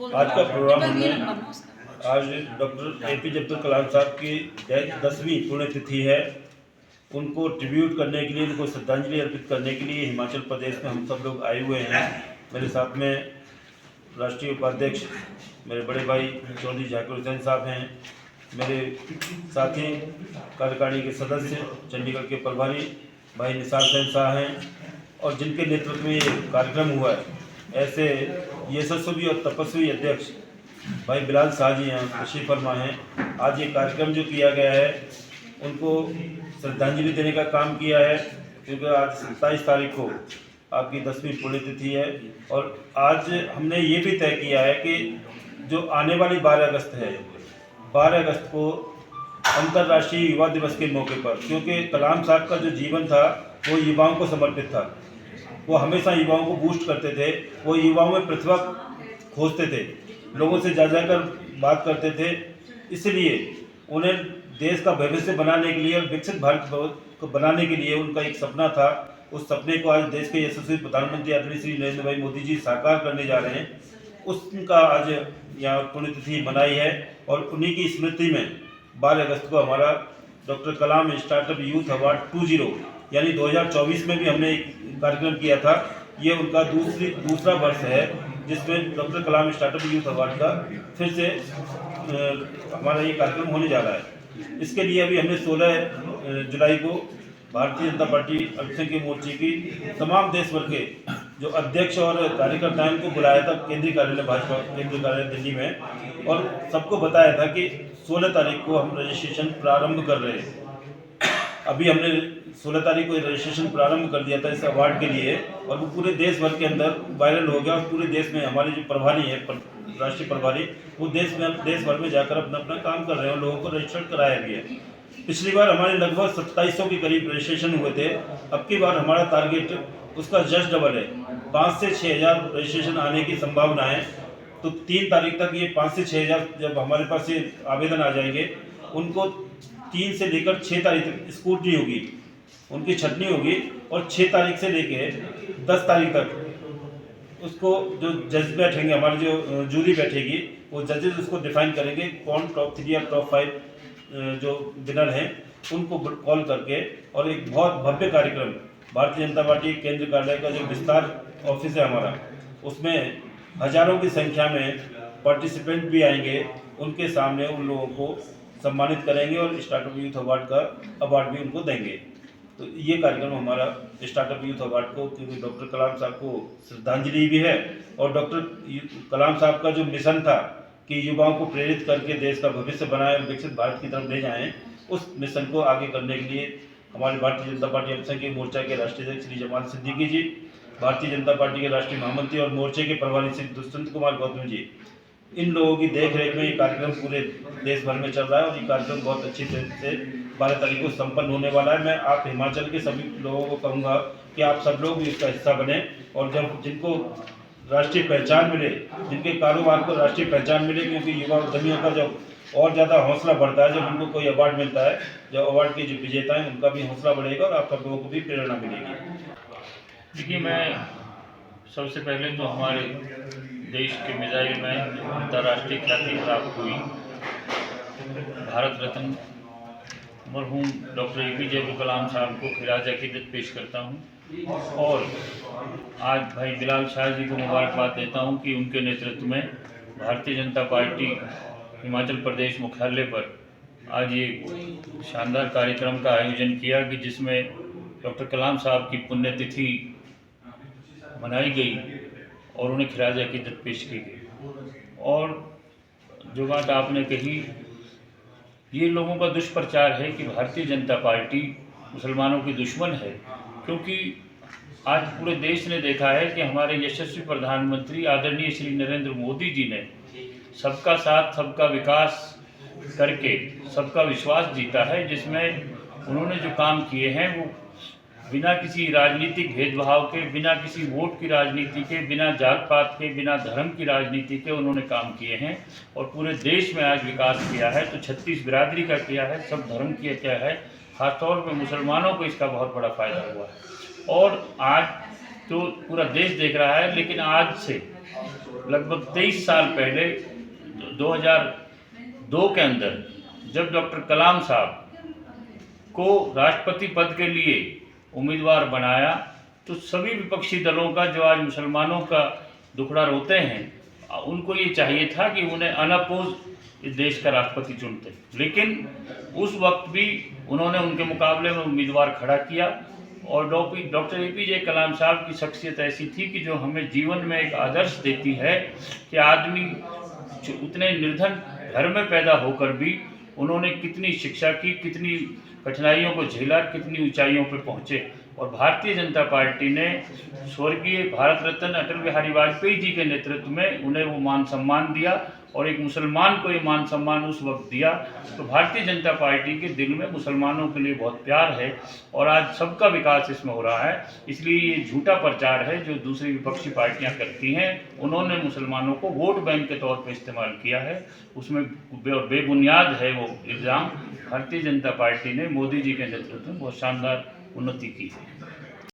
आज का प्रोग्राम हमने आज डॉक्टर APJ अब्दुल कलाम साहब की 10वीं पुण्यतिथि है। उनको ट्रिब्यूट करने के लिए, उनको श्रद्धांजलि अर्पित करने के लिए हिमाचल प्रदेश में हम सब लोग आए हुए हैं। मेरे साथ में राष्ट्रीय उपाध्यक्ष मेरे बड़े भाई चौधरी जाकिर हुसैन साहब हैं, मेरे साथी कार्यकारिणी के सदस्य चंडीगढ़ के प्रभारी भाई निसार हुसैन साहब हैं, और जिनके नेतृत्व में ये कार्यक्रम हुआ है ऐसे यशस्वी और तपस्वी अध्यक्ष भाई बिलाल शाह जी हैं, तशरीफ फरमा हैं। आज ये कार्यक्रम जो किया गया है उनको श्रद्धांजलि देने का काम किया है, क्योंकि आज 27 तारीख को आपकी 10वीं पुण्यतिथि है। और आज हमने ये भी तय किया है कि जो आने वाली 12 अगस्त है, 12 अगस्त को अंतर्राष्ट्रीय युवा दिवस के मौके पर, क्योंकि कलाम साहब का जो जीवन था वो युवाओं को समर्पित था। वो हमेशा युवाओं को बूस्ट करते थे, वो युवाओं में प्रतिभा खोजते थे, लोगों से जा जाकर बात करते थे। इसलिए उन्हें देश का भविष्य बनाने के लिए और विकसित भारत को बनाने के लिए उनका एक सपना था। उस सपने को आज देश के यशस्वी प्रधानमंत्री आदरणीय श्री नरेंद्र भाई मोदी जी साकार करने जा रहे हैं। उसका आज यहाँ पुण्यतिथि मनाई है, और उन्हीं की स्मृति में 12 अगस्त को हमारा डॉक्टर कलाम स्टार्टअप यूथ अवार्ड 20 यानी 2024 में भी हमने एक कार्यक्रम किया था। ये उनका दूसरा वर्ष है जिसमें डॉक्टर कलाम स्टार्टअप यूथ अवार्ड का फिर से हमारा ये कार्यक्रम होने जा रहा है। इसके लिए अभी हमने 16 जुलाई को भारतीय जनता पार्टी अल्पसंख्यक मोर्चे की तमाम देश भर के जो अध्यक्ष और कार्यकर्ताओं को बुलाया था केंद्रीय कार्यालय, भाजपा केंद्रीय कार्यालय दिल्ली में, और सबको बताया था कि 16 तारीख को हम रजिस्ट्रेशन प्रारंभ कर रहे हैं। अभी हमने 16 तारीख को रजिस्ट्रेशन प्रारंभ कर दिया था इस अवार्ड के लिए, और वो पूरे देश भर के अंदर वायरल हो गया। और पूरे देश में हमारे जो प्रभारी हैं, राष्ट्रीय प्रभारी, वो देश भर में जाकर अपना अपना काम कर रहे हैं और लोगों को रजिस्टर्ड कराया भी है। पिछली बार हमारे लगभग 2700 के करीब रजिस्ट्रेशन हुए थे। अब की बार हमारा टारगेट उसका जस्ट डबल है, 5 से 6000 रजिस्ट्रेशन आने की संभावना है। तो 3 तारीख तक ये 5 से 6000 जब हमारे पास ये आवेदन आ जाएंगे, उनको 3 से लेकर 6 तारीख तक स्क्रूटनी होगी, उनकी छटनी होगी, और 6 तारीख से लेकर 10 तारीख तक उसको जो जज बैठेंगे, हमारी जो जूरी बैठेगी, वो जजेस उसको डिफाइन करेंगे कौन टॉप 3 या टॉप 5 जो विनर हैं उनको कॉल करके। और एक बहुत भव्य कार्यक्रम भारतीय जनता पार्टी केंद्र कार्यालय का जो विस्तार ऑफिस है हमारा, उसमें हजारों की संख्या में पार्टिसिपेंट भी आएंगे। उनके सामने उन लोगों को सम्मानित करेंगे और स्टार्टअप यूथ अवार्ड भी उनको देंगे। तो ये कार्यक्रम हमारा स्टार्टअप यूथ अवार्ड को, क्योंकि डॉक्टर कलाम साहब को श्रद्धांजलि भी है, और डॉक्टर कलाम साहब का जो मिशन था कि युवाओं को प्रेरित करके देश का भविष्य बनाएं और विकसित भारत की तरफ ले जाएं, उस मिशन को आगे करने के लिए हमारे भारतीय जनता पार्टी अल्पसंख्यक मोर्चा के राष्ट्रीय अध्यक्ष श्री जमाल सिद्दीकी जी, भारतीय जनता पार्टी के राष्ट्रीय महामंत्री और मोर्चे के प्रभारी श्री दुष्यंत कुमार गौतम जी, इन लोगों की देख रेख में ये कार्यक्रम पूरे देश भर में चल रहा है। और ये कार्यक्रम बहुत अच्छी तरह से 12 तारीख को संपन्न होने वाला है। मैं आप हिमाचल के सभी लोगों को कहूँगा कि आप सब लोग भी इसका हिस्सा बने, और जब जिनको राष्ट्रीय पहचान मिले, जिनके कारोबार को राष्ट्रीय पहचान मिले, क्योंकि युवा उद्यमियों का जब और ज़्यादा हौसला बढ़ता है, जब उनको कोई अवार्ड मिलता है, जब अवार्ड के जो विजेता हैं उनका भी हौसला बढ़ेगा और आप सब लोगों को भी प्रेरणा मिलेगी। देखिए, मैं सबसे पहले तो हमारे देश के मिसाइल में अंतर्राष्ट्रीय ख्याति प्राप्त हुई भारत रत्न मरहूम डॉक्टर APJ अब्दुल कलाम साहब को खिराज अकीदत पेश करता हूं, और आज भाई बिलाल शाह जी को मुबारकबाद देता हूं कि उनके नेतृत्व में भारतीय जनता पार्टी हिमाचल प्रदेश मुख्यालय पर आज ये शानदार कार्यक्रम का आयोजन किया कि जिसमें डॉक्टर कलाम साहब की पुण्यतिथि मनाई गई और उन्हें खिराज अकीदत पेश की गई। और जो बात आपने कही, ये लोगों का दुष्प्रचार है कि भारतीय जनता पार्टी मुसलमानों की दुश्मन है, क्योंकि आज पूरे देश ने देखा है कि हमारे यशस्वी प्रधानमंत्री आदरणीय श्री नरेंद्र मोदी जी ने सबका साथ सबका विकास करके सबका विश्वास जीता है, जिसमें उन्होंने जो काम किए हैं वो बिना किसी राजनीतिक भेदभाव के, बिना किसी वोट की राजनीति के, बिना जात पात के, बिना धर्म की राजनीति के उन्होंने काम किए हैं, और पूरे देश में आज विकास किया है। तो 36 बिरादरी का किया है, सब धर्म किया क्या है, खासतौर पर मुसलमानों को इसका बहुत बड़ा फ़ायदा हुआ है। और आज तो पूरा देश देख रहा है, लेकिन आज से लगभग 23 साल पहले 2002 के अंदर जब डॉक्टर कलाम साहब को राष्ट्रपति पद के लिए उम्मीदवार बनाया, तो सभी विपक्षी दलों का, जो आज मुसलमानों का दुखड़ा रोते हैं, उनको ये चाहिए था कि उन्हें अनअपोज इस देश का राष्ट्रपति चुनते, लेकिन उस वक्त भी उन्होंने उनके मुकाबले में उम्मीदवार खड़ा किया। और डॉक्टर APJ कलाम साहब की शख्सियत ऐसी थी कि जो हमें जीवन में एक आदर्श देती है कि आदमी उतने निर्धन घर में पैदा होकर भी उन्होंने कितनी शिक्षा की, कितनी कठिनाइयों को झेला, कितनी ऊंचाइयों पर पहुँचे। और भारतीय जनता पार्टी ने स्वर्गीय भारत रत्न अटल बिहारी वाजपेयी जी के नेतृत्व में उन्हें वो मान सम्मान दिया, और एक मुसलमान को ये मान सम्मान उस वक्त दिया। तो भारतीय जनता पार्टी के दिल में मुसलमानों के लिए बहुत प्यार है, और आज सबका विकास इसमें हो रहा है। इसलिए ये झूठा प्रचार है जो दूसरी विपक्षी पार्टियां करती हैं। उन्होंने मुसलमानों को वोट बैंक के तौर पर इस्तेमाल किया है, उसमें बेबुनियाद है वो इल्ज़ाम। भारतीय जनता पार्टी ने मोदी जी के नेतृत्व में बहुत शानदार उन्नति की है।